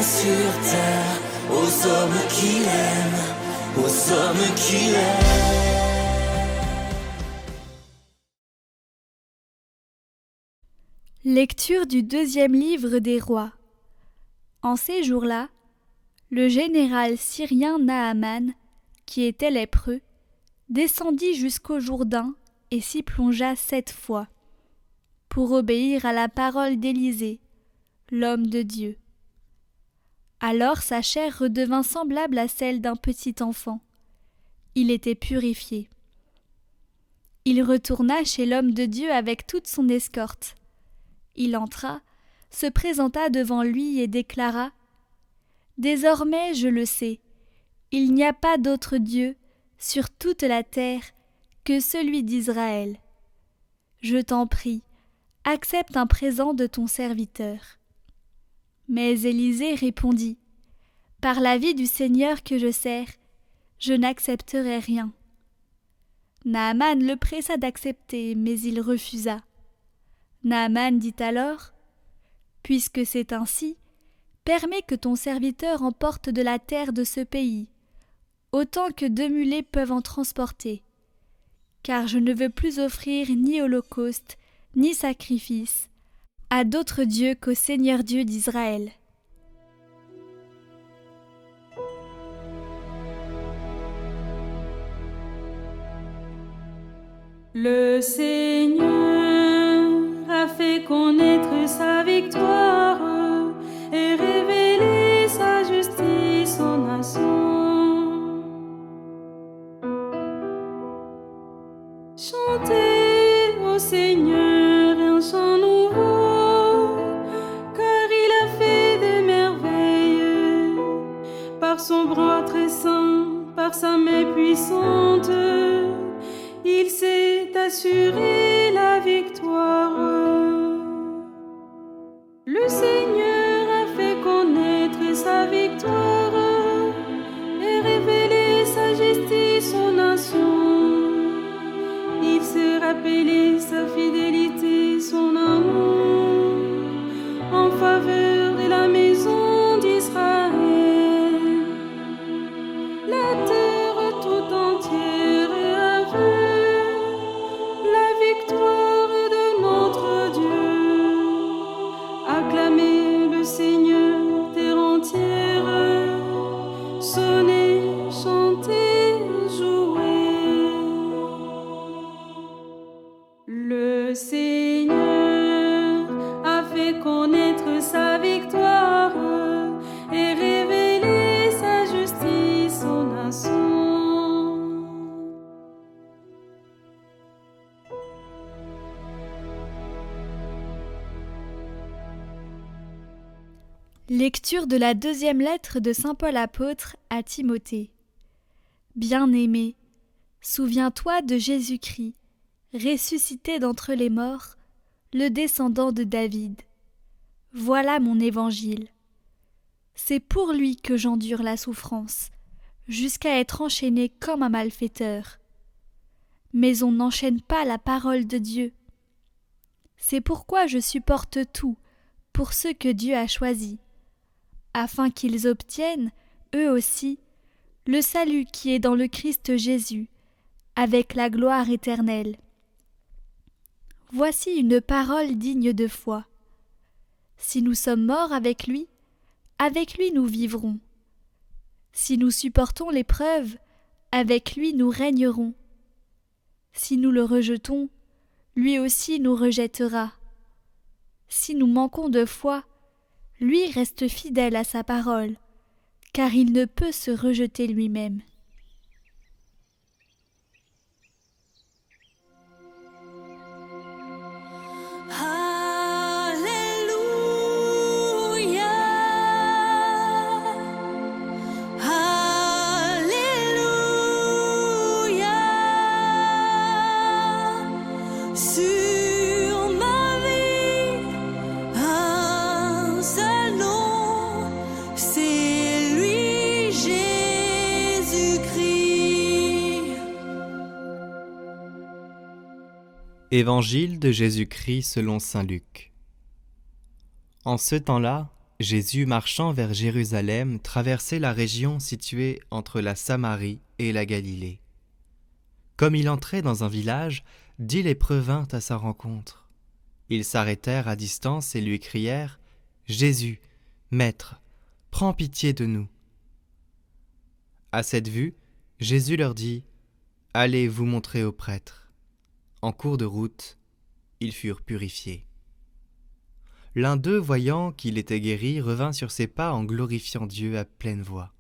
paix sur terre aux hommes qui l'aiment, aux hommes qui l'aiment. Lecture du 2e livre des Rois. En ces jours-là, le général syrien Naaman, qui était lépreux, descendit jusqu'au Jourdain et s'y plongea 7 fois, pour obéir à la parole d'Élisée, l'homme de Dieu. Alors sa chair redevint semblable à celle d'un petit enfant. Il était purifié. Il retourna chez l'homme de Dieu avec toute son escorte. Il entra, se présenta devant lui et déclara : « Désormais je le sais, il n'y a pas d'autre Dieu sur toute la terre que celui d'Israël. Je t'en prie, accepte un présent de ton serviteur. » Mais Élisée répondit : « Par la vie du Seigneur que je sers, je n'accepterai rien. » Naaman le pressa d'accepter, mais il refusa. Naaman dit alors : « Puisque c'est ainsi, permets que ton serviteur emporte de la terre de ce pays, autant que 2 mulets peuvent en transporter, car je ne veux plus offrir ni holocauste, ni sacrifice, à d'autres dieux qu'au Seigneur Dieu d'Israël. » Le Seigneur a fait connaître sa victoire et révélé sa justice aux nations. Chantez au Seigneur un chant nouveau, car il a fait des merveilles. Par son bras très saint, par sa main puissante, il s'est assuré la victoire. Le Seigneur a fait connaître sa victoire et révélé sa justice aux nations. Il s'est rappelé sa fidélité, son amour en faveur de la maison d'Israël. La terre tout entière a vu la victoire de notre Dieu. Acclamez le Seigneur, terre entière, sonnez, chantez, jouez. Le Seigneur a fait connaître sa victoire et révélé sa justice aux nations. Lecture de la 2e lettre de saint Paul apôtre à Timothée. Bien-aimé, souviens-toi de Jésus-Christ, ressuscité d'entre les morts, le descendant de David. Voilà mon évangile. C'est pour lui que j'endure la souffrance, jusqu'à être enchaîné comme un malfaiteur. Mais on n'enchaîne pas la parole de Dieu. C'est pourquoi je supporte tout pour ceux que Dieu a choisis, afin qu'ils obtiennent, eux aussi, le salut qui est dans le Christ Jésus, avec la gloire éternelle. Voici une parole digne de foi. Si nous sommes morts avec lui nous vivrons. Si nous supportons l'épreuve, avec lui nous régnerons. Si nous le rejetons, lui aussi nous rejettera. Si nous manquons de foi, lui reste fidèle à sa parole, car il ne peut se rejeter lui-même. Évangile de Jésus-Christ selon saint Luc. En ce temps-là, Jésus, marchant vers Jérusalem, traversait la région située entre la Samarie et la Galilée. Comme il entrait dans un village, 10 lépreux vinrent à sa rencontre. Ils s'arrêtèrent à distance et lui crièrent « Jésus, Maître, prends pitié de nous !» À cette vue, Jésus leur dit « Allez vous montrer au prêtre. » En cours de route, ils furent purifiés. L'un d'eux, voyant qu'il était guéri, revint sur ses pas en glorifiant Dieu à pleine voix.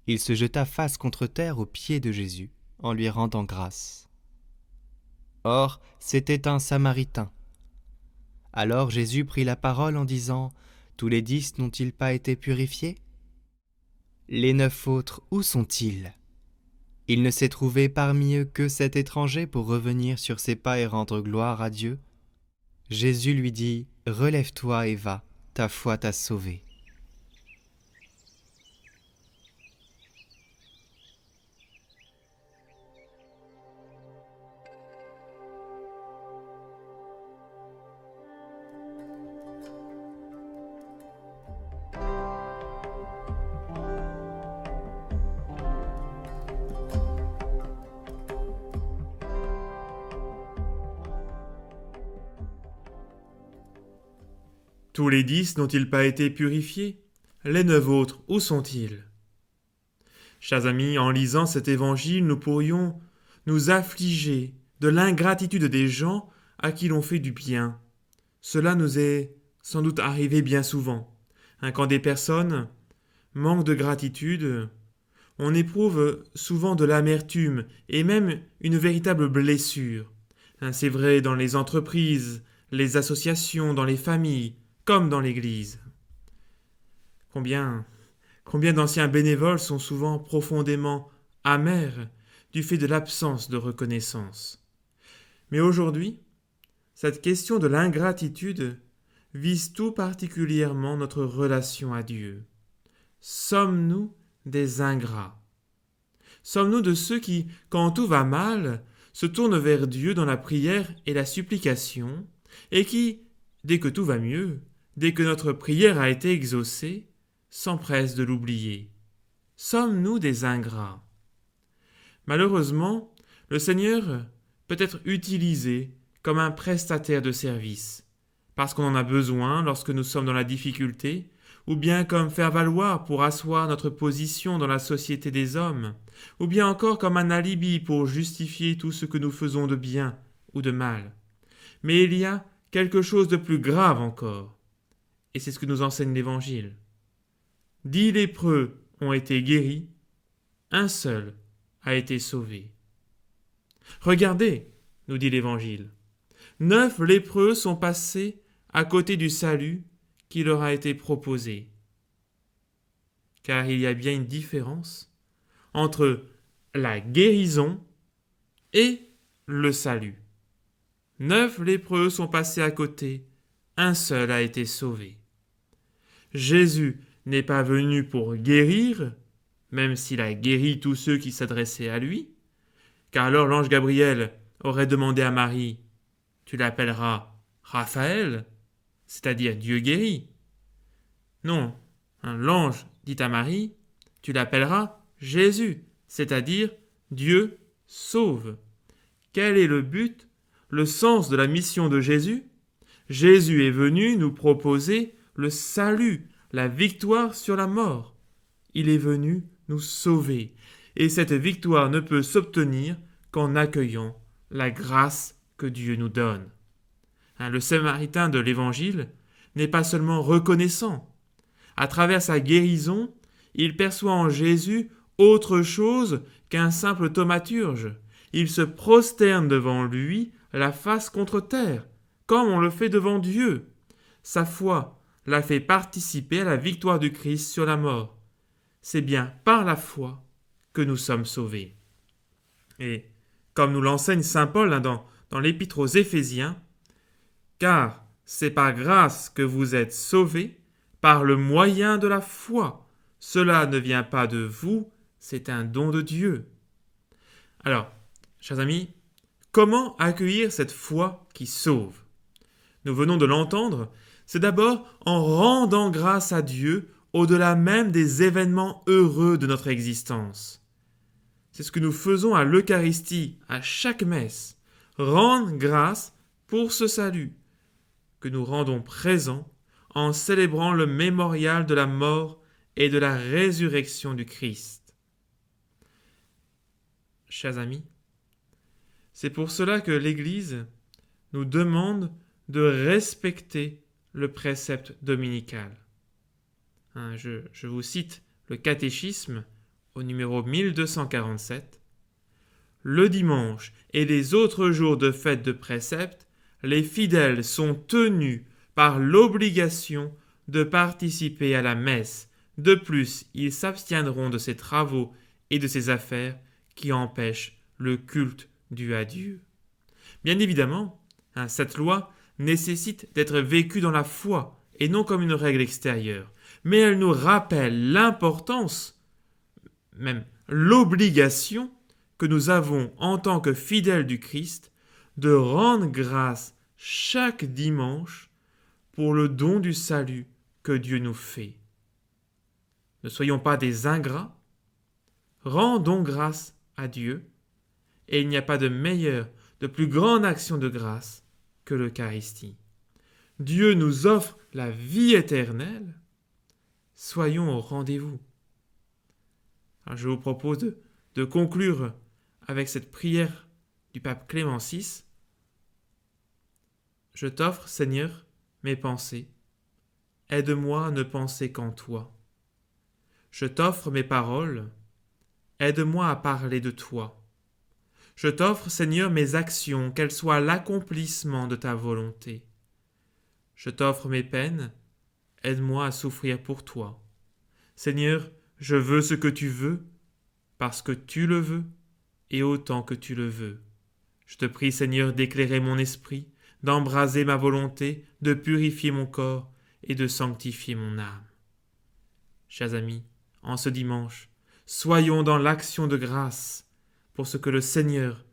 Il se jeta face contre terre aux pieds de Jésus, en lui rendant grâce. Or, c'était un Samaritain. Alors Jésus prit la parole en disant « Tous les 10 n'ont-ils pas été purifiés ? Les 9 autres, où sont-ils ? Il ne s'est trouvé parmi eux que cet étranger pour revenir sur ses pas et rendre gloire à Dieu. » Jésus lui dit « Relève-toi et va, ta foi t'a sauvé. » Tous les 10 n'ont-ils pas été purifiés ? Les 9 autres, où sont-ils ? Chers amis, en lisant cet évangile, nous pourrions nous affliger de l'ingratitude des gens à qui l'on fait du bien. Cela nous est sans doute arrivé bien souvent. Quand des personnes manquent de gratitude, on éprouve souvent de l'amertume et même une véritable blessure. C'est vrai dans les entreprises, les associations, dans les familles, comme dans l'Église. Combien d'anciens bénévoles sont souvent profondément amers du fait de l'absence de reconnaissance. Mais aujourd'hui, cette question de l'ingratitude vise tout particulièrement notre relation à Dieu. Sommes-nous des ingrats ? Sommes-nous de ceux qui, quand tout va mal, se tournent vers Dieu dans la prière et la supplication, et qui, dès que tout va mieux, dès que notre prière a été exaucée, s'empressent de l'oublier? Sommes-nous des ingrats ? Malheureusement, le Seigneur peut être utilisé comme un prestataire de service, parce qu'on en a besoin lorsque nous sommes dans la difficulté, ou bien comme faire valoir pour asseoir notre position dans la société des hommes, ou bien encore comme un alibi pour justifier tout ce que nous faisons de bien ou de mal. Mais il y a quelque chose de plus grave encore, et c'est ce que nous enseigne l'Évangile. 10 lépreux ont été guéris, un seul a été sauvé. Regardez, nous dit l'Évangile, 9 lépreux sont passés à côté du salut qui leur a été proposé. Car il y a bien une différence entre la guérison et le salut. 9 lépreux sont passés à côté, un seul a été sauvé. Jésus n'est pas venu pour guérir, même s'il a guéri tous ceux qui s'adressaient à lui, car alors l'ange Gabriel aurait demandé à Marie « Tu l'appelleras Raphaël », c'est-à-dire Dieu guérit. Non, l'ange dit à Marie « Tu l'appelleras Jésus », c'est-à-dire Dieu sauve. Quel est le but, le sens de la mission de Jésus ? Jésus est venu nous proposer le salut, la victoire sur la mort. Il est venu nous sauver. Et cette victoire ne peut s'obtenir qu'en accueillant la grâce que Dieu nous donne. Le Samaritain de l'Évangile n'est pas seulement reconnaissant. À travers sa guérison, il perçoit en Jésus autre chose qu'un simple thaumaturge. Il se prosterne devant lui, la face contre terre, comme on le fait devant Dieu. Sa foi l'a fait participer à la victoire du Christ sur la mort. C'est bien par la foi que nous sommes sauvés. Et comme nous l'enseigne saint Paul dans l'épître aux Éphésiens, car c'est par grâce que vous êtes sauvés, par le moyen de la foi. Cela ne vient pas de vous, c'est un don de Dieu. Alors, chers amis, comment accueillir cette foi qui sauve ? Nous venons de l'entendre, C'est d'abord en rendant grâce à Dieu au-delà même des événements heureux de notre existence. C'est ce que nous faisons à l'Eucharistie, à chaque messe. Rendre grâce pour ce salut, que nous rendons présent en célébrant le mémorial de la mort et de la résurrection du Christ. Chers amis, c'est pour cela que l'Église nous demande de respecter le précepte dominical. Je vous cite le catéchisme au numéro 1247. Le dimanche et les autres jours de fête de précepte, les fidèles sont tenus par l'obligation de participer à la messe. De plus, ils s'abstiendront de ces travaux et de ces affaires qui empêchent le culte dû à Dieu. Bien évidemment, cette loi nécessite d'être vécue dans la foi et non comme une règle extérieure. Mais elle nous rappelle l'importance, même l'obligation que nous avons en tant que fidèles du Christ de rendre grâce chaque dimanche pour le don du salut que Dieu nous fait. Ne soyons pas des ingrats, rendons grâce à Dieu, et il n'y a pas de meilleure, de plus grande action de grâce que l'Eucharistie. Dieu nous offre la vie éternelle, soyons au rendez-vous. Alors je vous propose de conclure avec cette prière du pape Clément VI. Je t'offre, Seigneur, mes pensées. Aide-moi à ne penser qu'en toi. Je t'offre mes paroles. Aide-moi à parler de toi. Je t'offre, Seigneur, mes actions, qu'elles soient l'accomplissement de ta volonté. Je t'offre mes peines. Aide-moi à souffrir pour toi. Seigneur, je veux ce que tu veux, parce que tu le veux, et autant que tu le veux. Je te prie, Seigneur, d'éclairer mon esprit, d'embraser ma volonté, de purifier mon corps et de sanctifier mon âme. Chers amis, en ce dimanche, soyons dans l'action de grâce pour ce que le Seigneur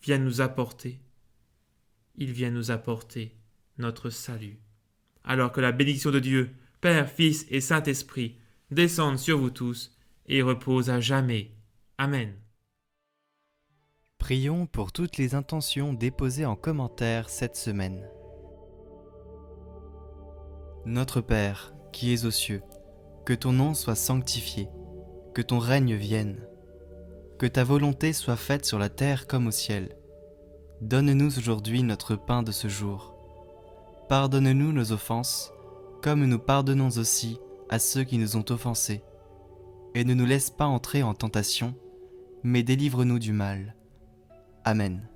vient nous apporter. Il vient nous apporter notre salut. Alors que la bénédiction de Dieu, Père, Fils et Saint-Esprit, descende sur vous tous et repose à jamais. Amen. Prions pour toutes les intentions déposées en commentaire cette semaine. Notre Père, qui es aux cieux, que ton nom soit sanctifié, que ton règne vienne, que ta volonté soit faite sur la terre comme au ciel. Donne-nous aujourd'hui notre pain de ce jour. Pardonne-nous nos offenses, comme nous pardonnons aussi à ceux qui nous ont offensés. Et ne nous laisse pas entrer en tentation, mais délivre-nous du mal. Amen.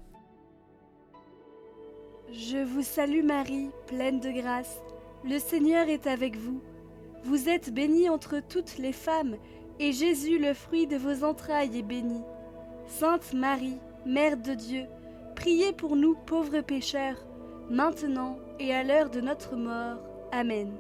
Je vous salue Marie, pleine de grâce. Le Seigneur est avec vous. Vous êtes bénie entre toutes les femmes, et Jésus, le fruit de vos entrailles, est béni. Sainte Marie, Mère de Dieu, priez pour nous pauvres pécheurs, maintenant et à l'heure de notre mort. Amen.